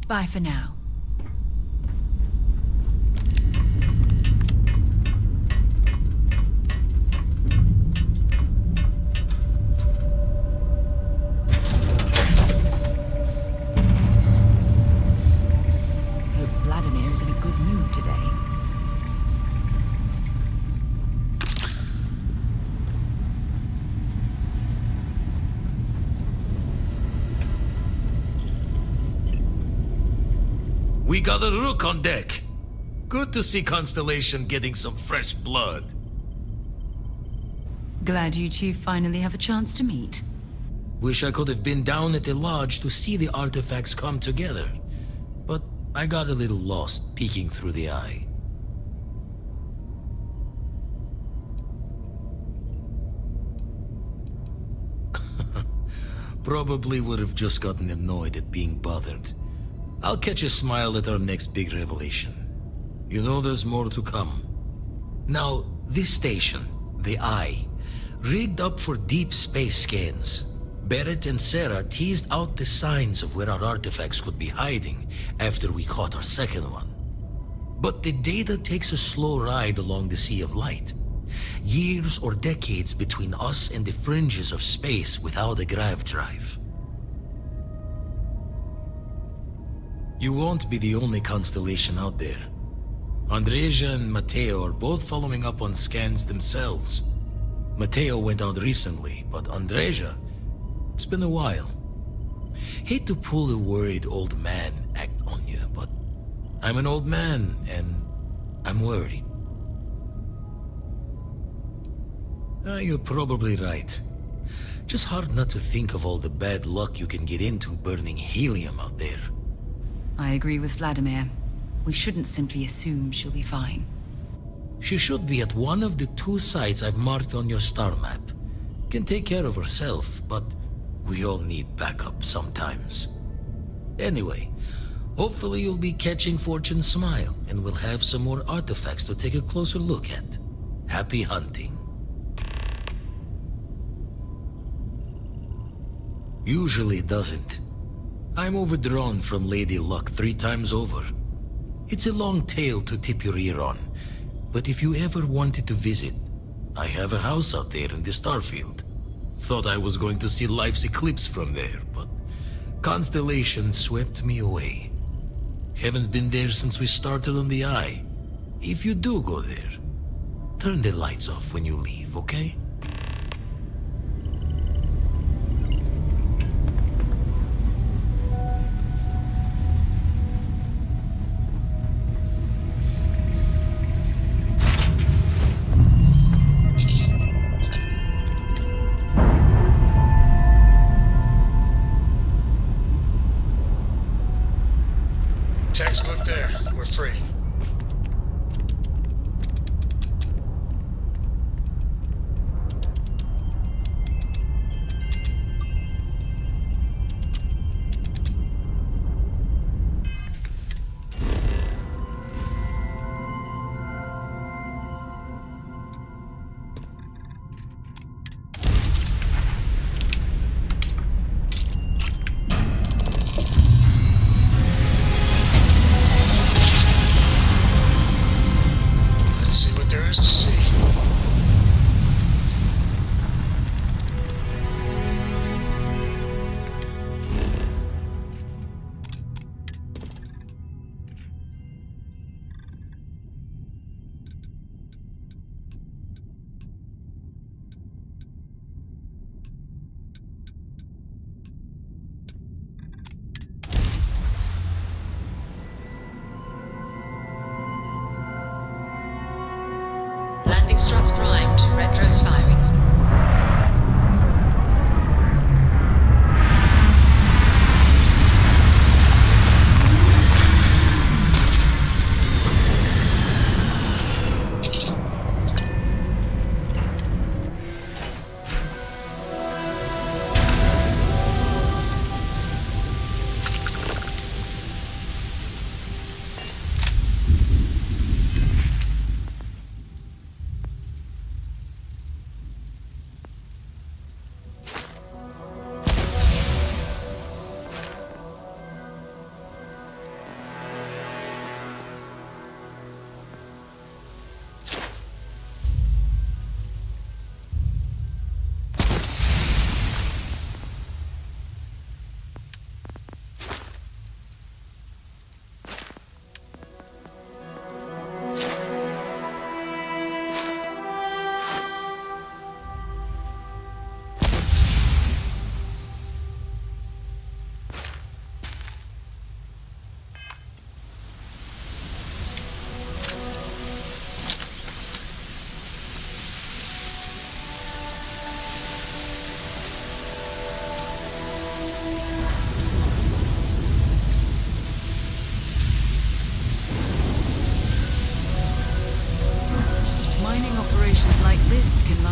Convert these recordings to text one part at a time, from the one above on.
Bye for now. Hope Vladimir is in a good mood today. We got a rook on deck. Good to see Constellation getting some fresh blood. Glad you two finally have a chance to meet. Wish I could have been down at the lodge to see the artifacts come together. But I got a little lost peeking through the eye. Probably would have just gotten annoyed at being bothered. I'll catch a smile at our next big revelation. You know there's more to come. Now, this station, the Eye, rigged up for deep space scans. Barrett and Sarah teased out the signs of where our artifacts could be hiding after we caught our second one. But the data takes a slow ride along the Sea of Light. Years or decades between us and the fringes of space without a grav drive. You won't be the only constellation out there. Andreja and Matteo are both following up on scans themselves. Matteo went out recently, but Andreja, it's been a while. Hate to pull a worried old man act on you, but I'm an old man and I'm worried. You're probably right. Just hard not to think of all the bad luck you can get into burning helium out there. I agree with Vladimir. We shouldn't simply assume she'll be fine. She should be at one of the 2 sites I've marked on your star map. Can take care of herself, but we all need backup sometimes. Anyway, hopefully you'll be catching Fortune's smile and we'll have some more artifacts to take a closer look at. Happy hunting. Usually it doesn't. I'm overdrawn from Lady Luck 3 times over. It's a long tale to tip your ear on, but if you ever wanted to visit, I have a house out there in the Starfield. Thought I was going to see life's eclipse from there, but Constellation swept me away. Haven't been there since we started on the Eye. If you do go there, turn the lights off when you leave, okay? Textbook there. We're free. To see. Landing struts primed. Retros firing.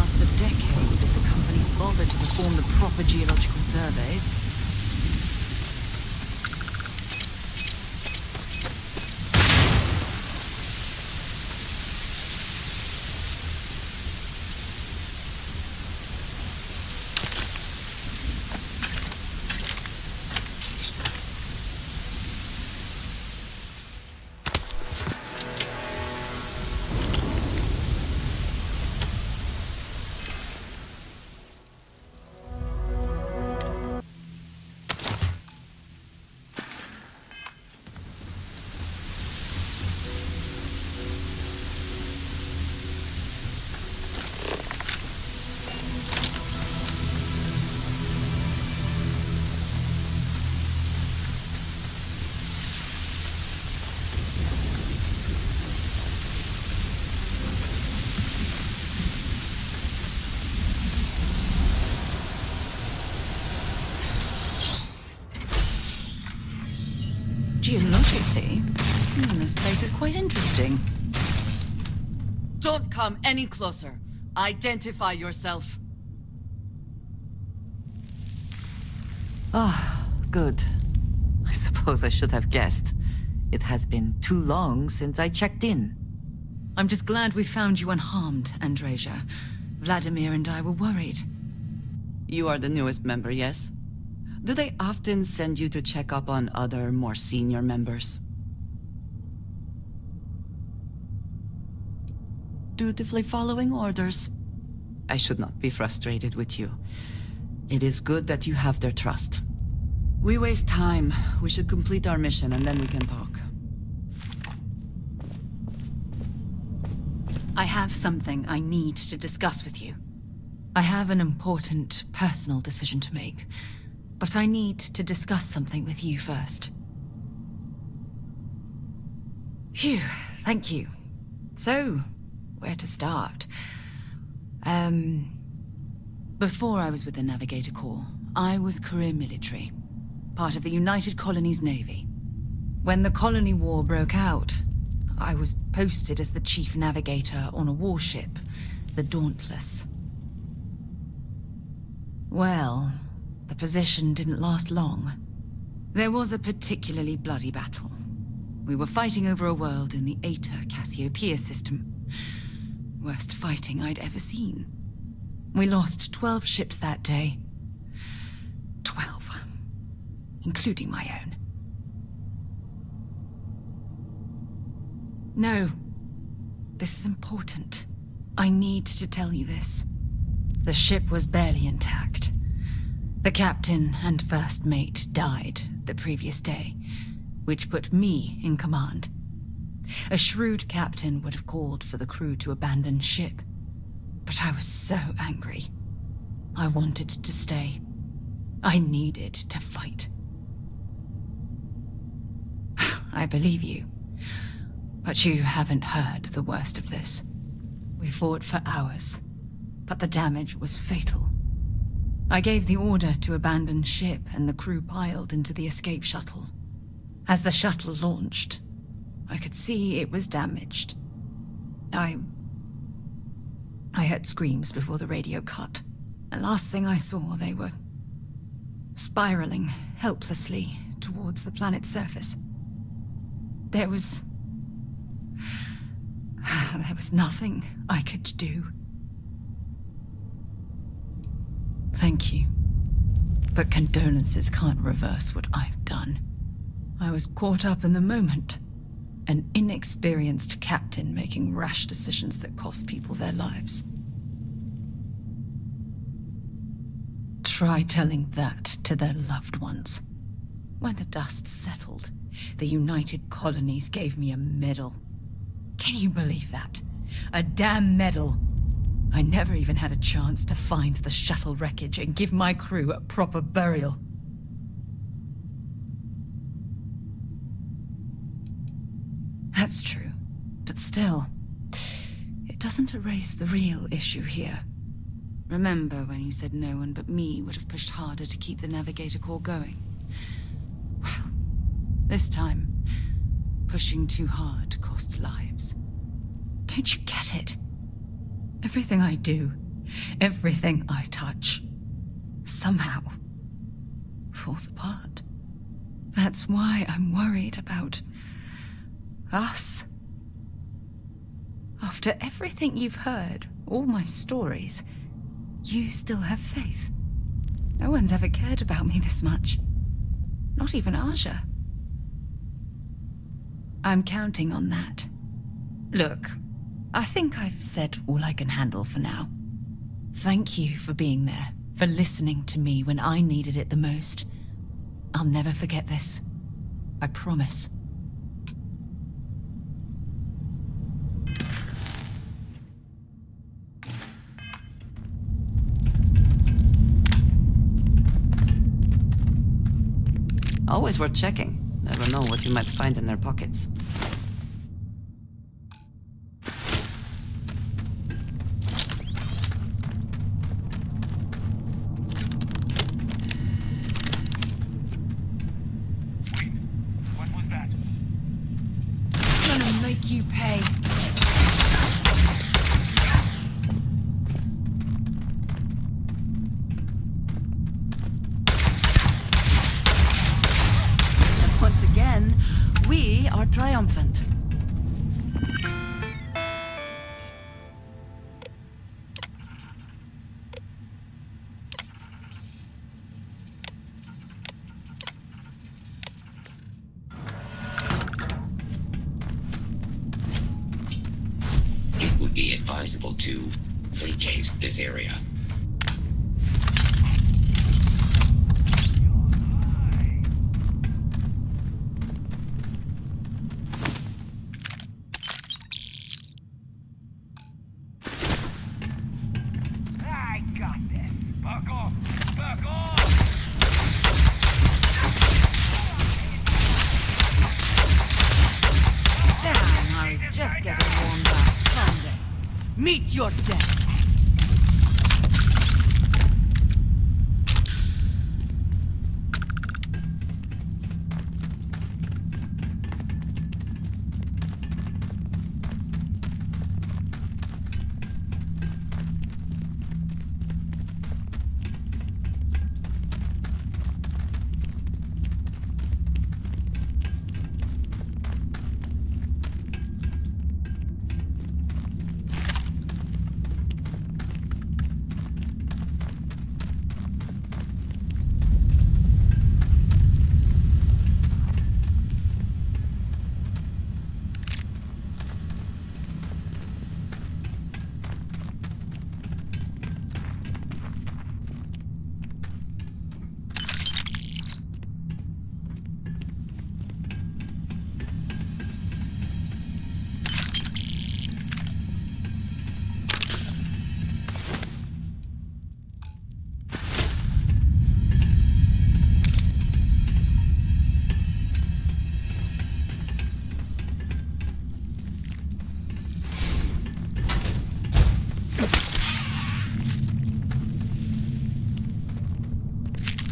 last for decades if the company bothered to perform the proper geological surveys. Geologically, this place is quite interesting. Don't come any closer. Identify yourself. Ah, good. I suppose I should have guessed. It has been too long since I checked in. I'm just glad we found you unharmed, Andreja. Vladimir and I were worried. You are the newest member, yes? Do they often send you to check up on other, more senior members? Dutifully following orders. I should not be frustrated with you. It is good that you have their trust. We waste time. We should complete our mission and then we can talk. I have something I need to discuss with you. I have an important personal decision to make, but I need to discuss something with you first. Phew, thank you. So, where to start? Before I was with the Navigator Corps, I was career military, part of the United Colonies Navy. When the Colony War broke out, I was posted as the chief navigator on a warship, the Dauntless. Well, the position didn't last long. There was a particularly bloody battle. We were fighting over a world in the Eta Cassiopeia system. Worst fighting I'd ever seen. We lost 12 ships that day. 12. Including my own. No. This is important. I need to tell you this. The ship was barely intact. The captain and first mate died the previous day, which put me in command. A shrewd captain would have called for the crew to abandon ship, but I was so angry. I wanted to stay. I needed to fight. I believe you, but you haven't heard the worst of this. We fought for hours, but the damage was fatal. I gave the order to abandon ship and the crew piled into the escape shuttle. As the shuttle launched, I could see it was damaged. I heard screams before the radio cut. And last thing I saw, they were spiraling helplessly towards the planet's surface. There was nothing I could do. Thank you. But condolences can't reverse what I've done. I was caught up in the moment. An inexperienced captain making rash decisions that cost people their lives. Try telling that to their loved ones. When the dust settled, the United Colonies gave me a medal. Can you believe that? A damn medal. I never even had a chance to find the shuttle wreckage and give my crew a proper burial. That's true, but still, it doesn't erase the real issue here. Remember when you said no one but me would have pushed harder to keep the Navigator Corps going? Well, this time, pushing too hard cost lives. Don't you get it? Everything I do, Everything I touch somehow falls apart. That's why I'm worried about us. After everything you've heard, all my stories, you still have faith. No one's ever cared about me this much. Not even Aja. I'm counting on that. Look, I think I've said all I can handle for now. Thank you for being there, for listening to me when I needed it the most. I'll never forget this. I promise. Always worth checking. Never know what you might find in their pockets. What was that? I'm gonna make you pay. Once again, we are triumphant. It would be advisable to vacate this area. I got this. Back off! Back off! Damn, I was just getting warmed up. Someday, meet your death.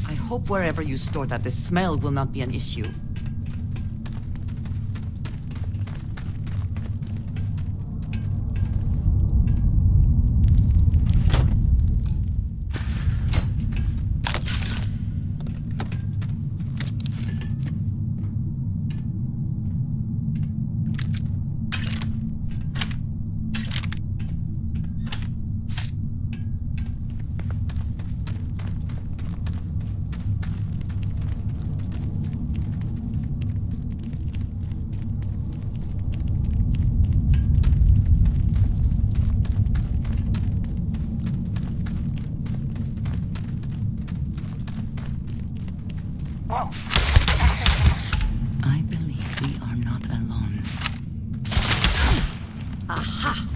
I hope wherever you store that, the smell will not be an issue. I believe we are not alone. Aha!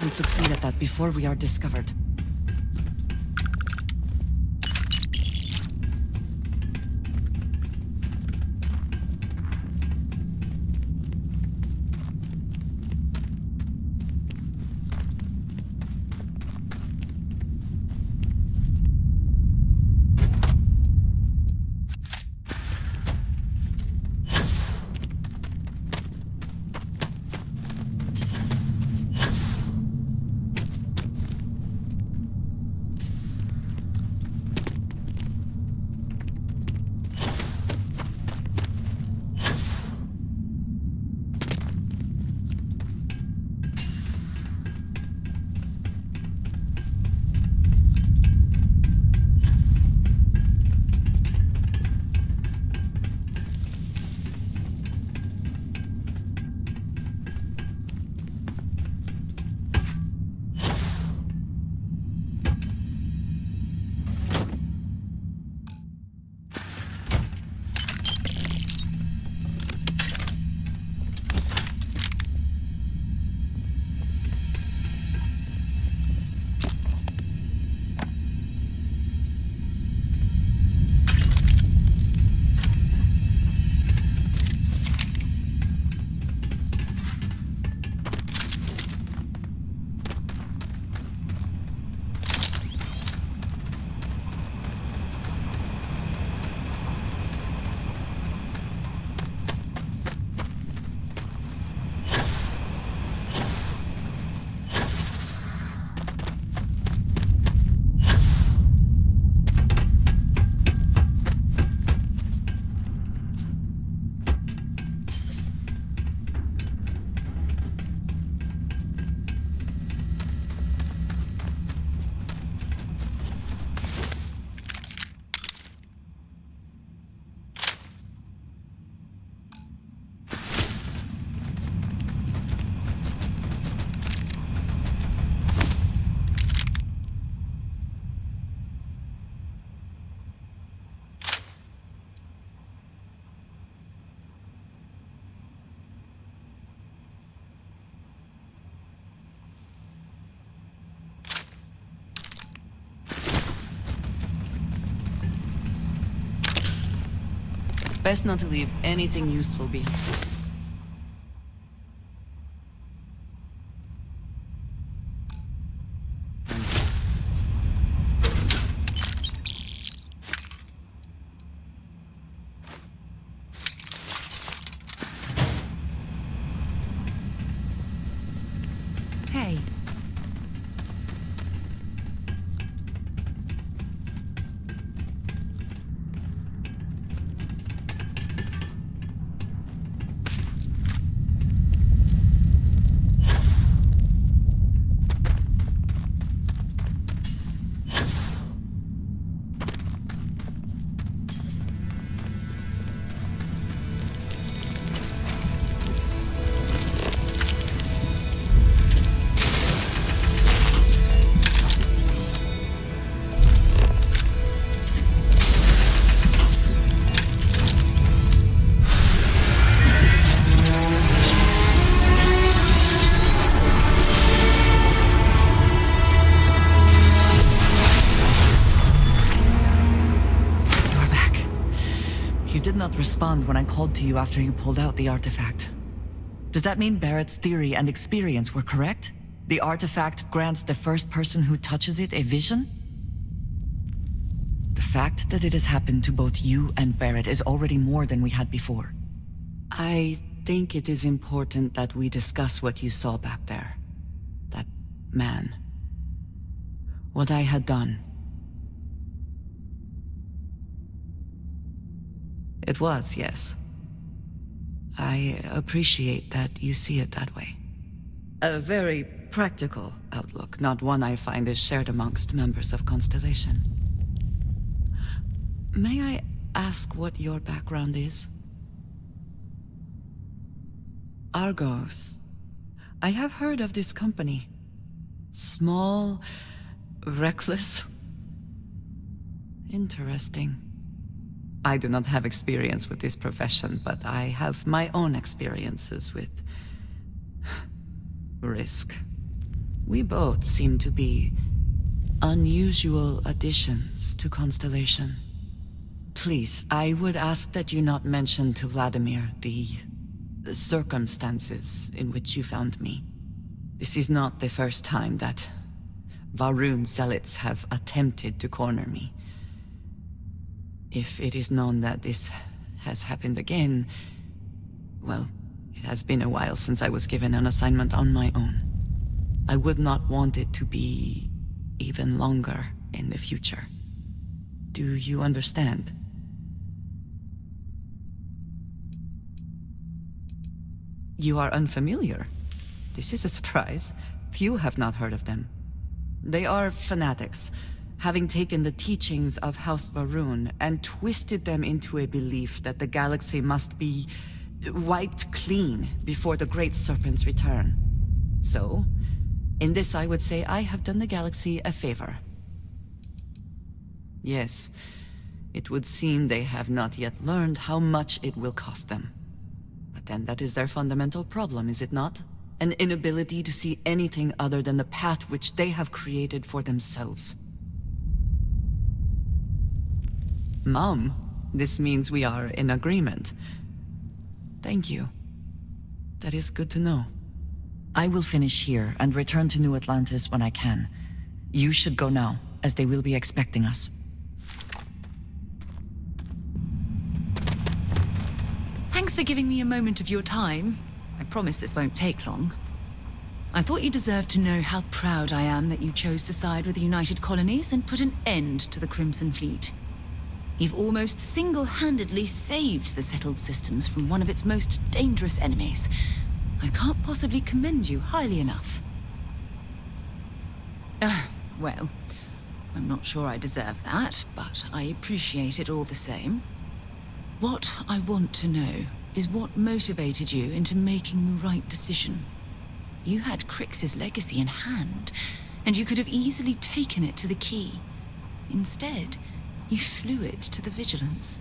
and succeed at that before we are discovered. Best not to leave anything useful behind. Hey. Did not respond when I called to you after you pulled out the artifact. Does that mean Barrett's theory and experience were correct? The artifact grants the first person who touches it a vision? The fact that it has happened to both you and Barrett is already more than we had before. I think it is important that we discuss what you saw back there. That man. What I had done. It was, yes. I appreciate that you see it that way. A very practical outlook, not one I find is shared amongst members of Constellation. May I ask what your background is? Argos. I have heard of this company. Small, reckless. Interesting. I do not have experience with this profession, but I have my own experiences with risk. We both seem to be unusual additions to Constellation. Please, I would ask that you not mention to Vladimir the circumstances in which you found me. This is not the first time that Varun zealots have attempted to corner me. If it is known that this has happened again, well, it has been a while since I was given an assignment on my own. I would not want it to be even longer in the future. Do you understand? You are unfamiliar. This is a surprise. Few have not heard of them. They are fanatics, having taken the teachings of House Varun and twisted them into a belief that the galaxy must be wiped clean before the Great Serpent's return. So, in this I would say I have done the galaxy a favor. Yes, it would seem they have not yet learned how much it will cost them. But then that is their fundamental problem, is it not? An inability to see anything other than the path which they have created for themselves. Mom, this means we are in agreement. Thank you. That is good to know. I will finish here and return to New Atlantis when I can. You should go now, as they will be expecting us. Thanks for giving me a moment of your time. I promise this won't take long. I thought you deserved to know how proud I am that you chose to side with the United Colonies and put an end to the Crimson Fleet. You've almost single-handedly saved the settled systems from one of its most dangerous enemies. I can't possibly commend you highly enough. Well, I'm not sure I deserve that, but I appreciate it all the same. What I want to know is what motivated you into making the right decision. You had Crix's legacy in hand, and you could have easily taken it to the key. Instead, you flew it to the Vigilance.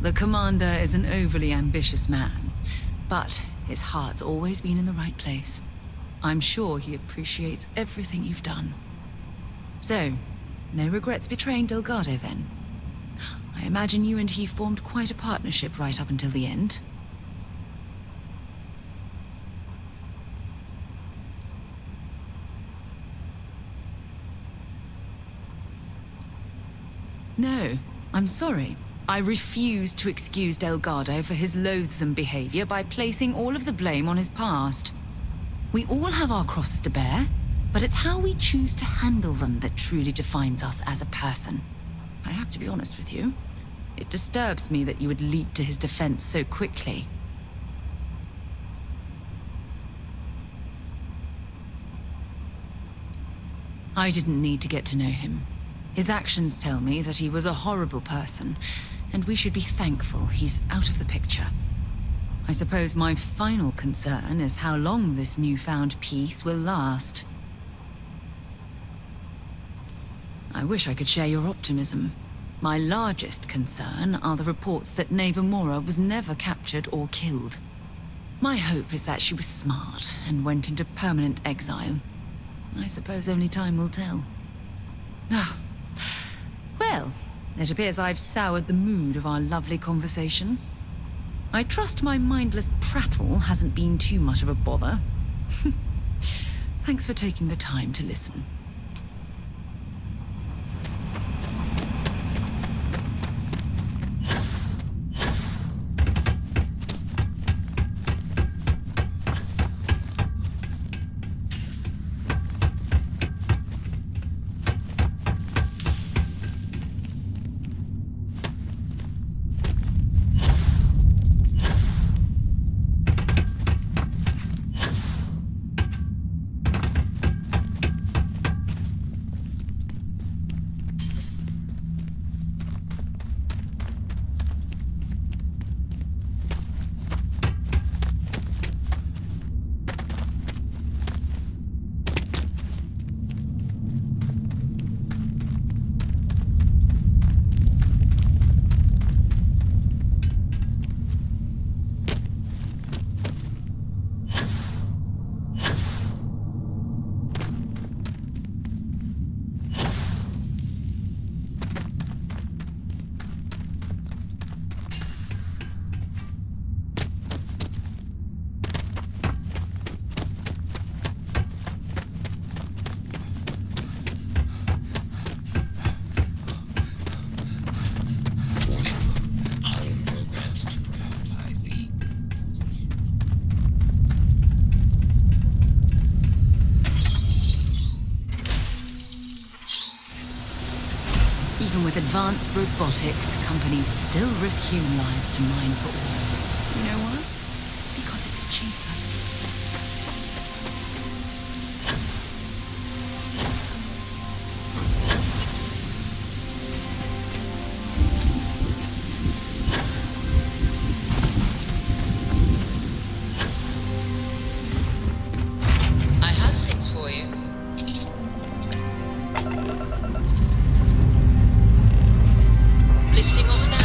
The Commander is an overly ambitious man, but his heart's always been in the right place. I'm sure he appreciates everything you've done. So, no regrets betraying Delgado then? I imagine you and he formed quite a partnership right up until the end. No, I'm sorry. I refuse to excuse Delgado for his loathsome behavior by placing all of the blame on his past. We all have our crosses to bear, but it's how we choose to handle them that truly defines us as a person. I have to be honest with you. It disturbs me that you would leap to his defense so quickly. I didn't need to get to know him. His actions tell me that he was a horrible person, and we should be thankful he's out of the picture. I suppose my final concern is how long this newfound peace will last. I wish I could share your optimism. My largest concern are the reports that Neva Mora was never captured or killed. My hope is that she was smart and went into permanent exile. I suppose only time will tell. Well, it appears I've soured the mood of our lovely conversation. I trust my mindless prattle hasn't been too much of a bother. Thanks for taking the time to listen. Even with advanced robotics, companies still risk human lives to mine for oil. You know why? Because it's cheaper. I have things for you. Lifting off now.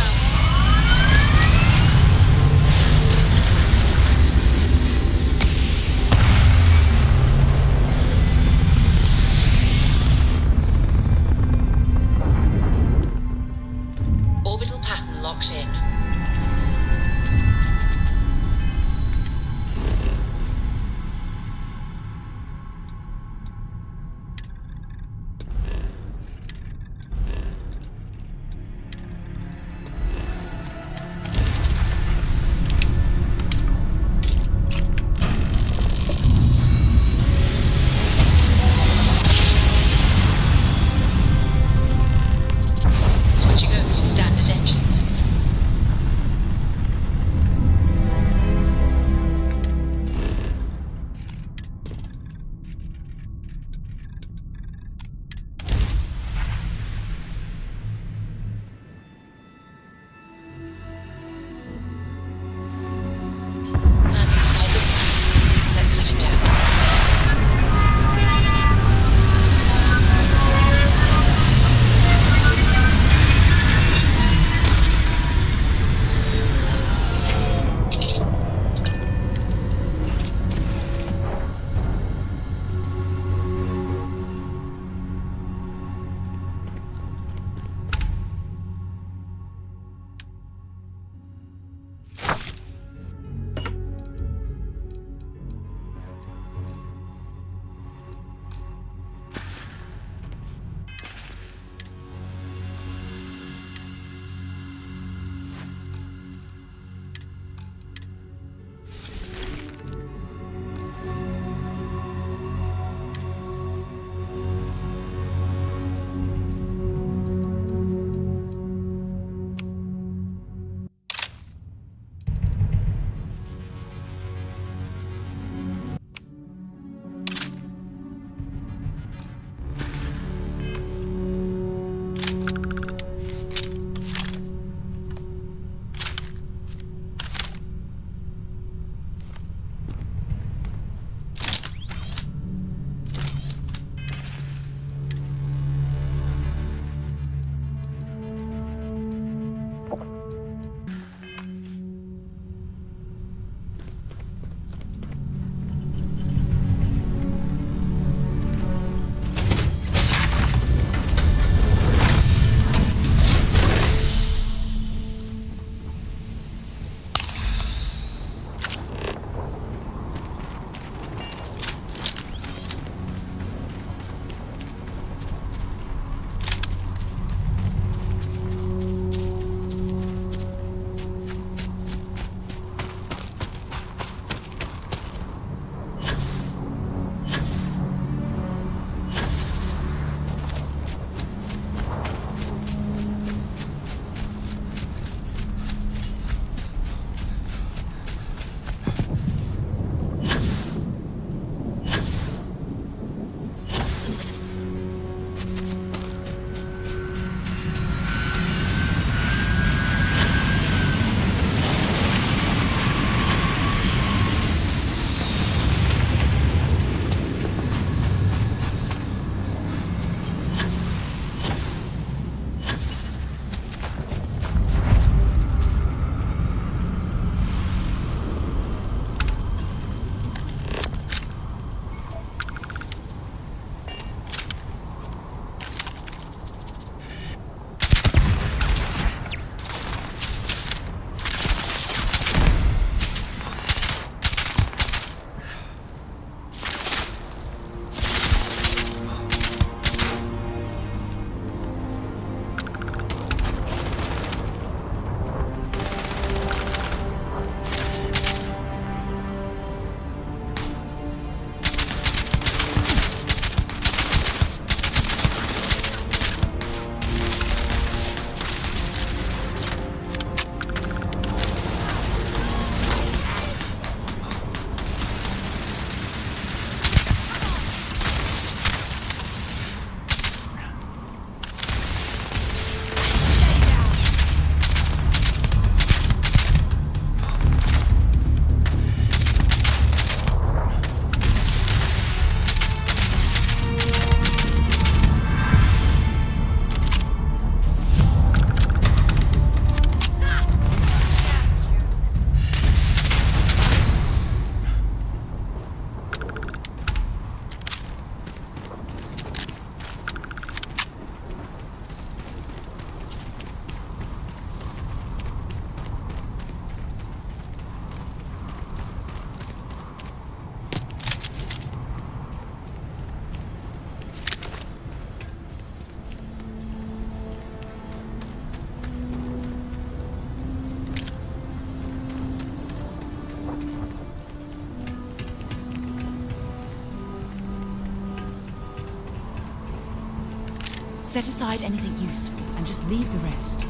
Set aside anything useful and just leave the rest.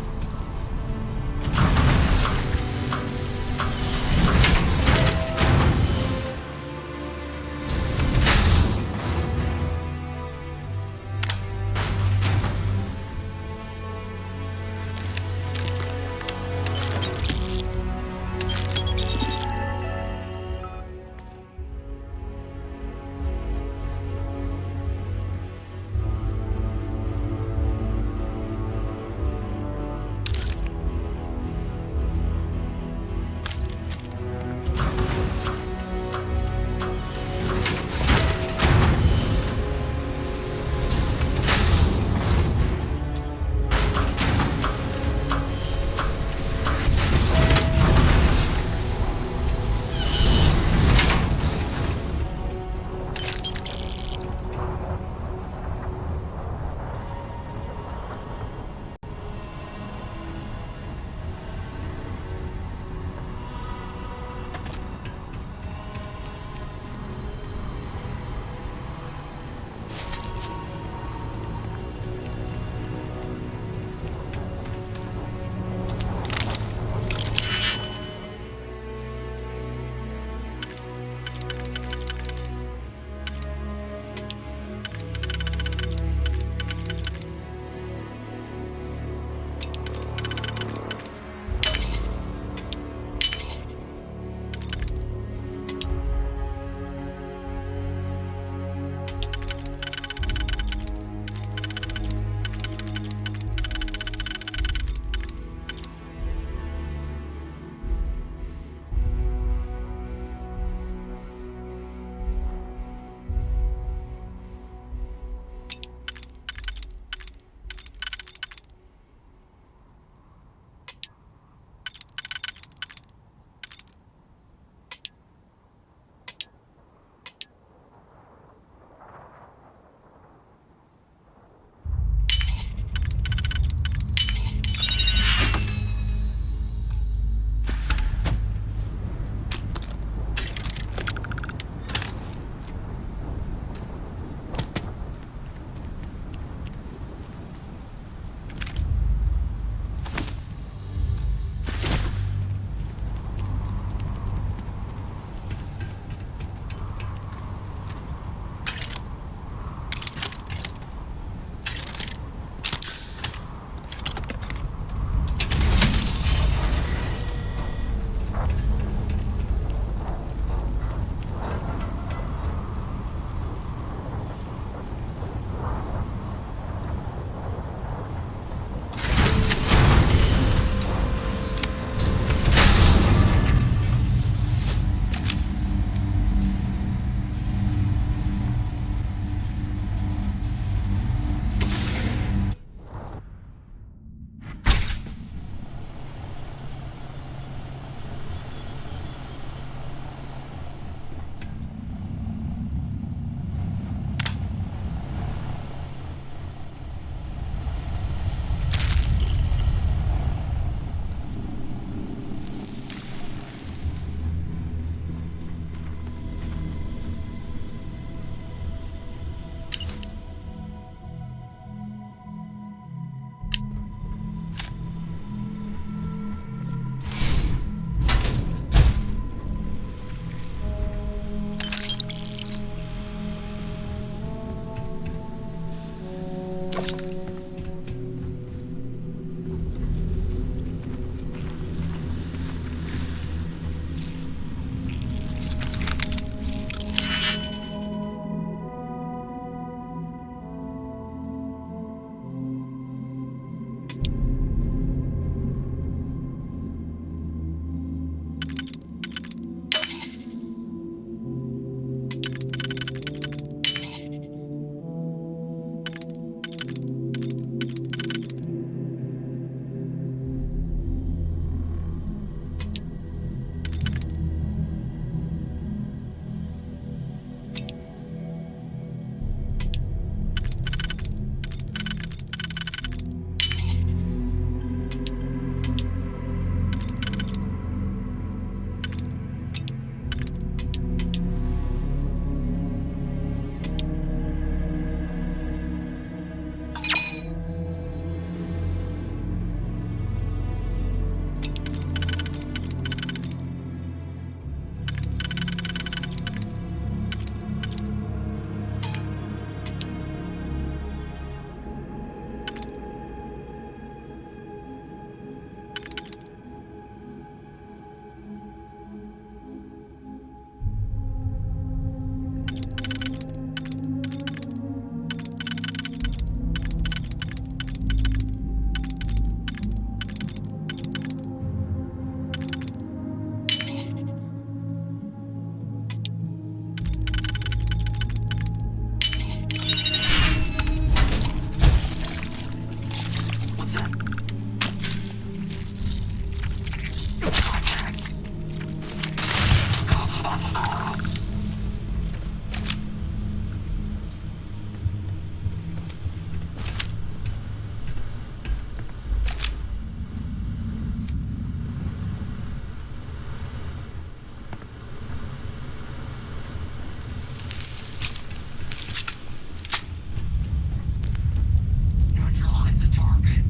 Neutralize the target.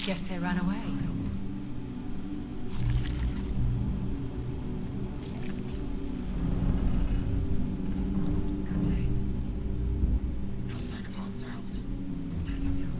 Guess they ran away. No sign of hostiles. Standing down.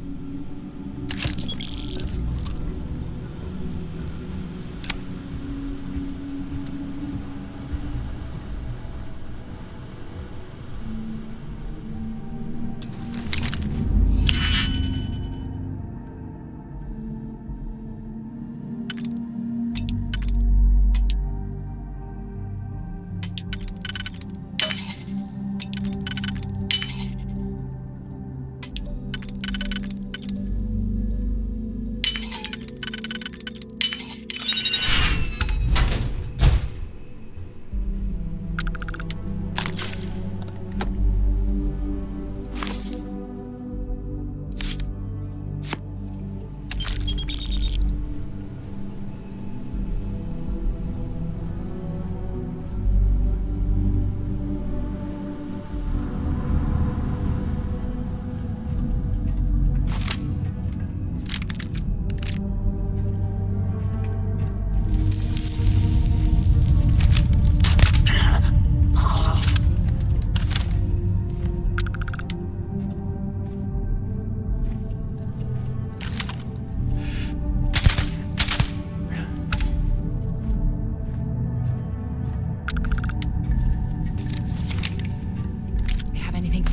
Have anything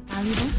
valuable?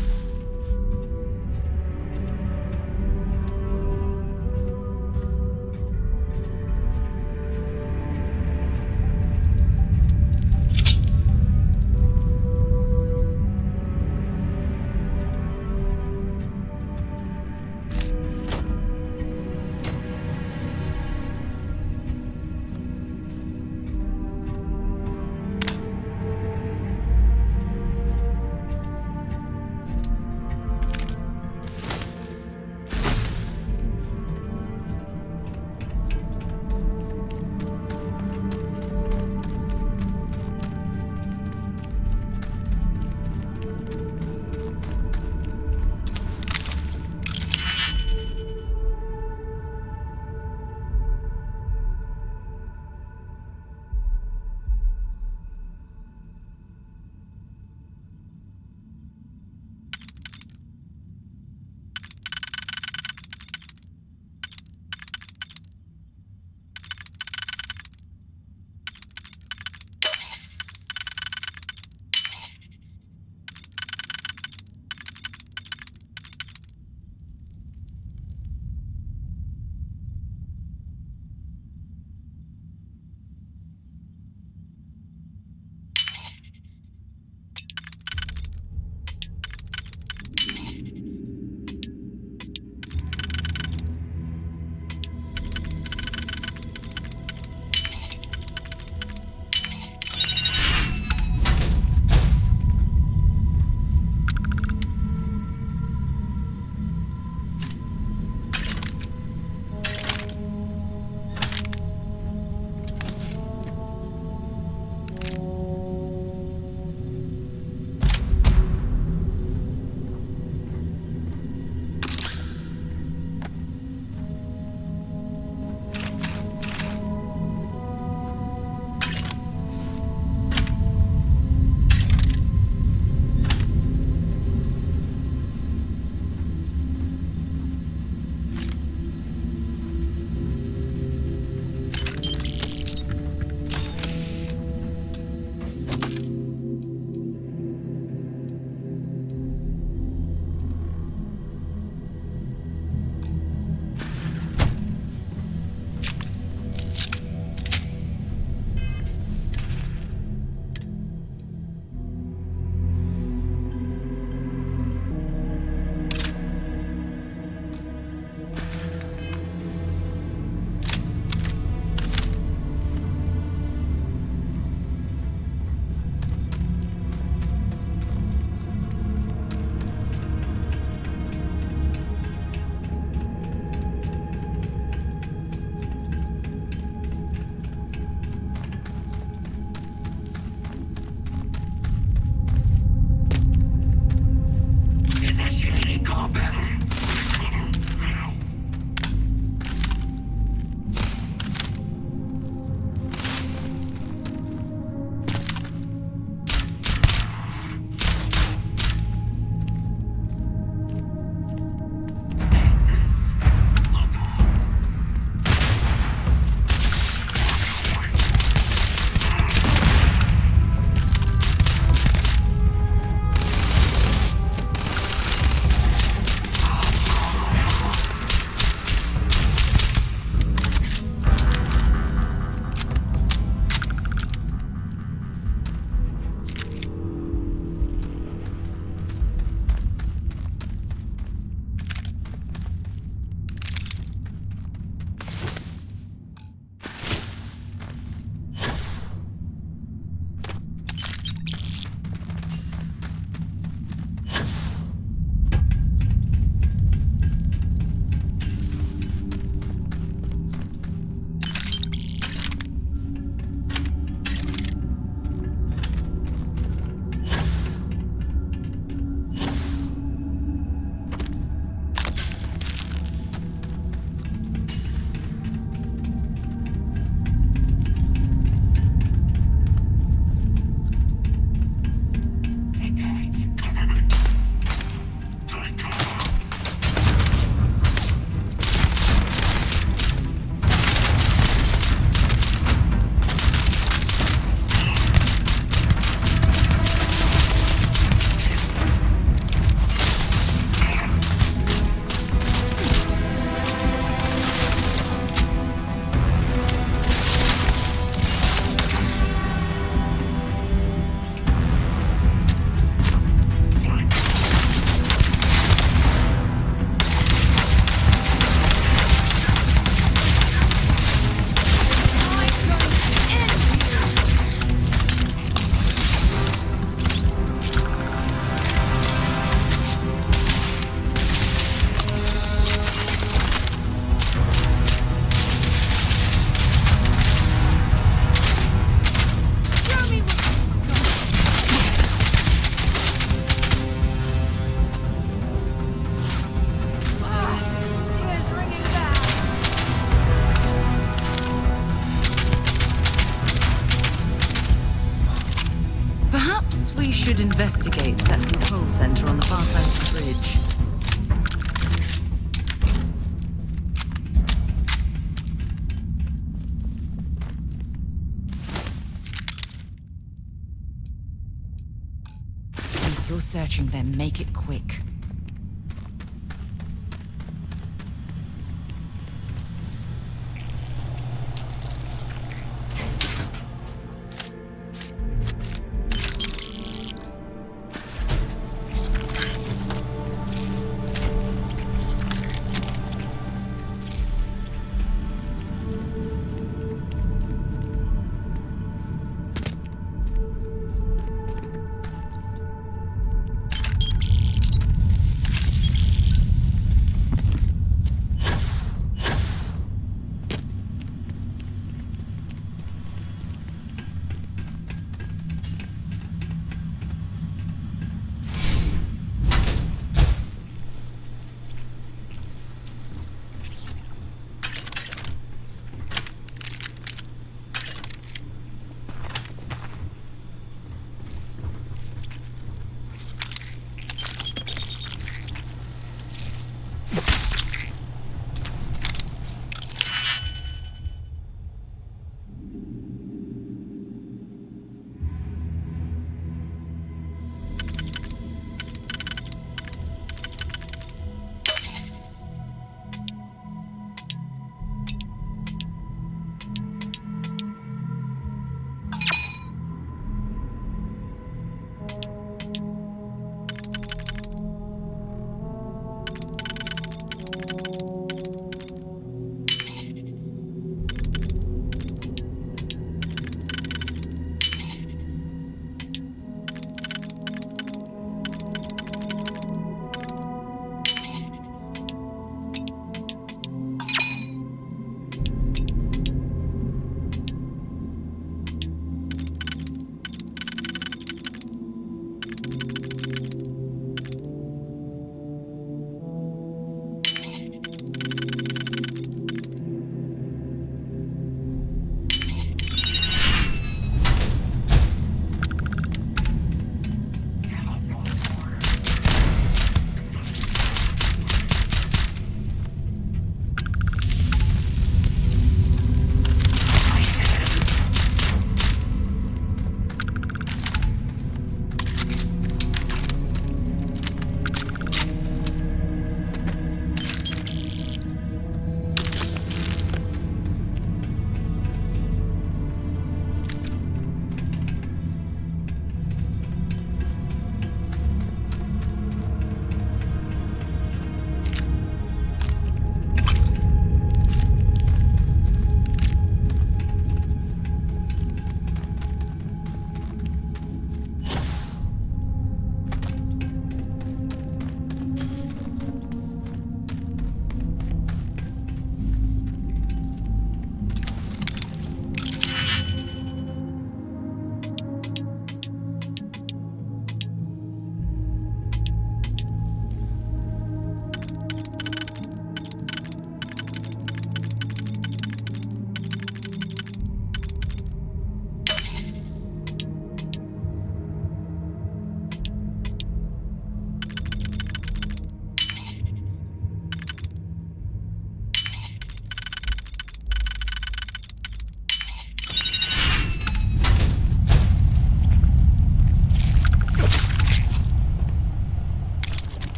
investigate that control center on the far side of the bridge. If you're searching them, make it quick.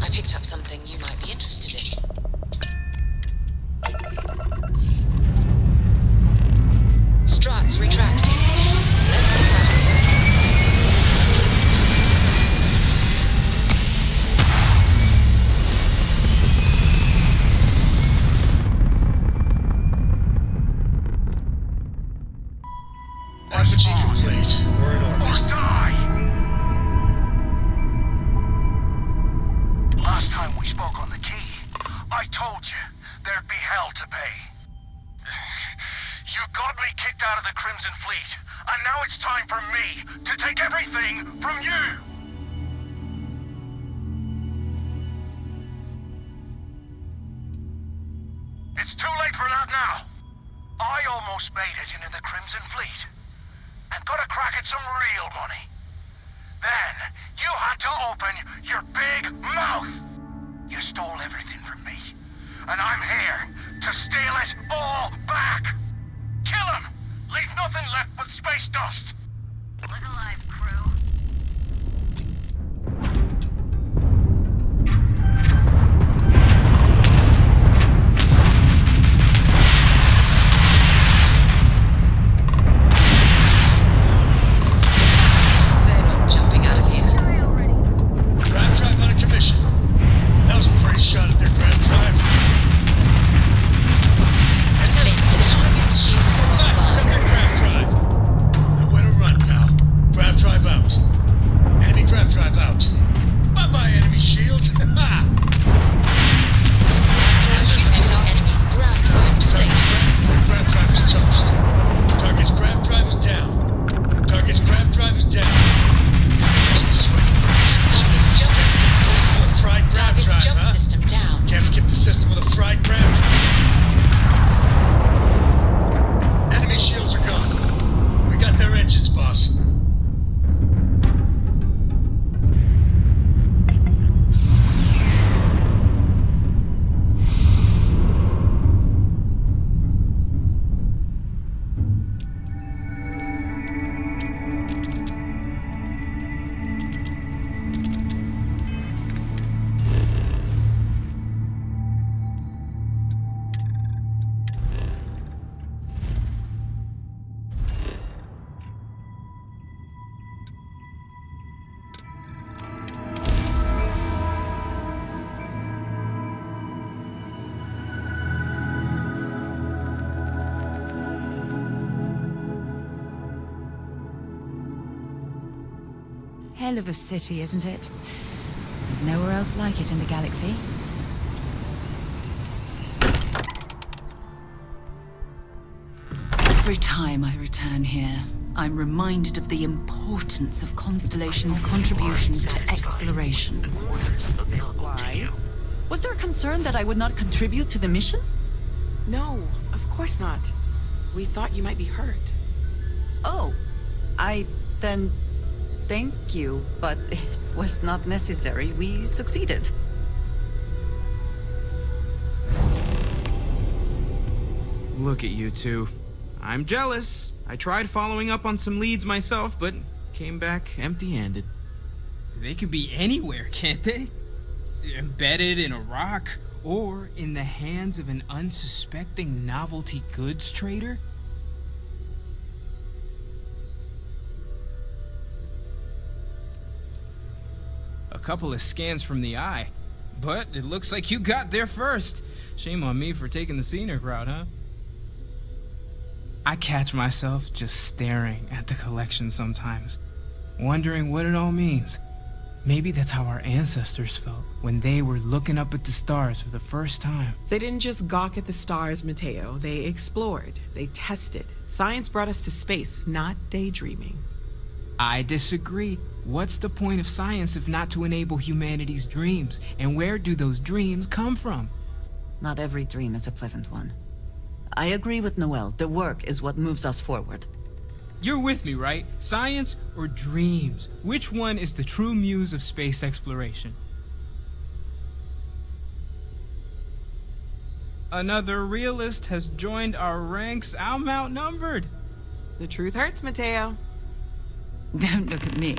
I picked up something you might be interested in. Struts retracting. Let's get out of here. RPG complete. We're in orbit. Or die! Last time we spoke on the key, I told you there'd be hell to pay. You got me kicked out of the Crimson Fleet, and now it's time for me to take everything from you! It's too late for that now. I almost made it into the Crimson Fleet, and got a crack at some real money. Then, you had to open your big mouth! You stole everything from me, and I'm here to steal it all back! Kill him! Leave nothing left but space dust! Look alive, crew. They're not jumping out of here. Grav drive out of commission. That was a pretty shot at their grav drive. Ellie, the target's shields are Back, cut offline. their grav drive. Nowhere to run, pal. Grav drive out. Enemy grav drive out. Bye-bye, enemy shields. Ha! Unit our enemy's grav drive disabled. Grav drive is toast. Target's grav drive is down. Target's grav drive is down. Target's jump system. With a fried grav Target's drive, jump huh? system down. Can't skip the system with a fried grav. Enemy shields are gone. We got their engines, boss. Hell of a city, isn't it? There's nowhere else like it in the galaxy. Every time I return here, I'm reminded of the importance of Constellation's contributions to exploration. Why? Was there concern that I would not contribute to the mission? No, of course not. We thought you might be hurt. Oh, then thank you, but it was not necessary. We succeeded. Look at you two. I'm jealous. I tried following up on some leads myself, but came back empty-handed. They could be anywhere, can't they? Embedded in a rock, or in the hands of an unsuspecting novelty goods trader? A couple of scans from the eye, but it looks like you got there first. Shame on me for taking the scenic route, huh? I catch myself just staring at the collection sometimes, wondering what it all means. Maybe that's how our ancestors felt when they were looking up at the stars for the first time. They didn't just gawk at the stars, Mateo. They explored. They tested. Science brought us to space, not daydreaming. I disagree. What's the point of science if not to enable humanity's dreams? And where do those dreams come from? Not every dream is a pleasant one. I agree with Noel. The work is what moves us forward. You're with me, right? Science or dreams? Which one is the true muse of space exploration? Another realist has joined our ranks. I'm outnumbered. The truth hurts, Mateo. Don't look at me.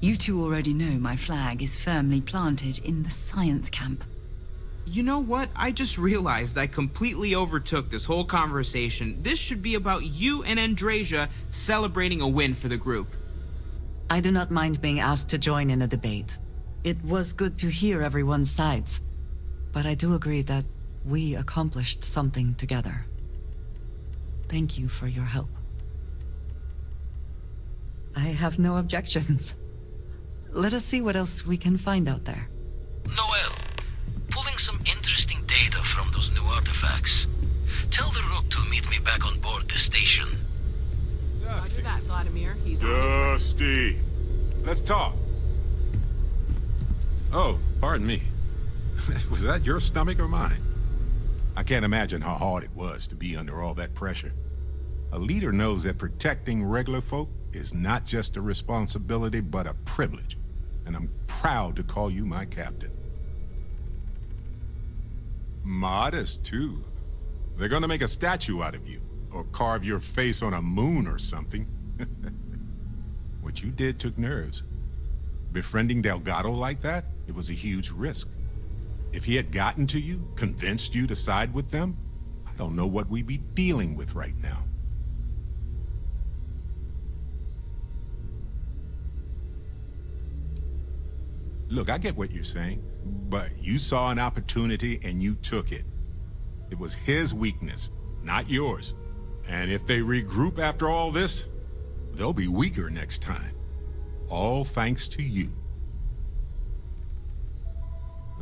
You two already know my flag is firmly planted in the science camp. You know what? I just realized I completely overtook this whole conversation. This should be about you and Andrasia celebrating a win for the group. I do not mind being asked to join in a debate. It was good to hear everyone's sides. But I do agree that we accomplished something together. Thank you for your help. I have no objections. Let us see what else we can find out there. Noel, pulling some interesting data from those new artifacts. Tell the Rook to meet me back on board the station. Roger that, Vladimir. He's on. Dusty, let's talk. Oh, pardon me. Was that your stomach or mine? I can't imagine how hard it was to be under all that pressure. A leader knows that protecting regular folk is not just a responsibility, but a privilege. And I'm proud to call you my captain. Modest, too. They're gonna make a statue out of you, or carve your face on a moon or something. What you did took nerves. Befriending Delgado like that, it was a huge risk. If he had gotten to you, convinced you to side with them, I don't know what we'd be dealing with right now. Look, I get what you're saying, but you saw an opportunity and you took it. It was his weakness, not yours. And if they regroup after all this, they'll be weaker next time. All thanks to you.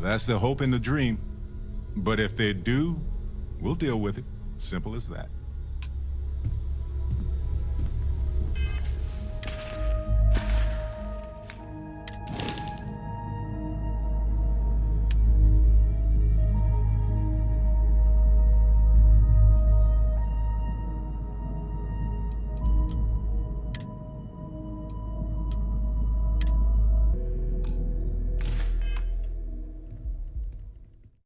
That's the hope and the dream. But if they do, we'll deal with it. Simple as that.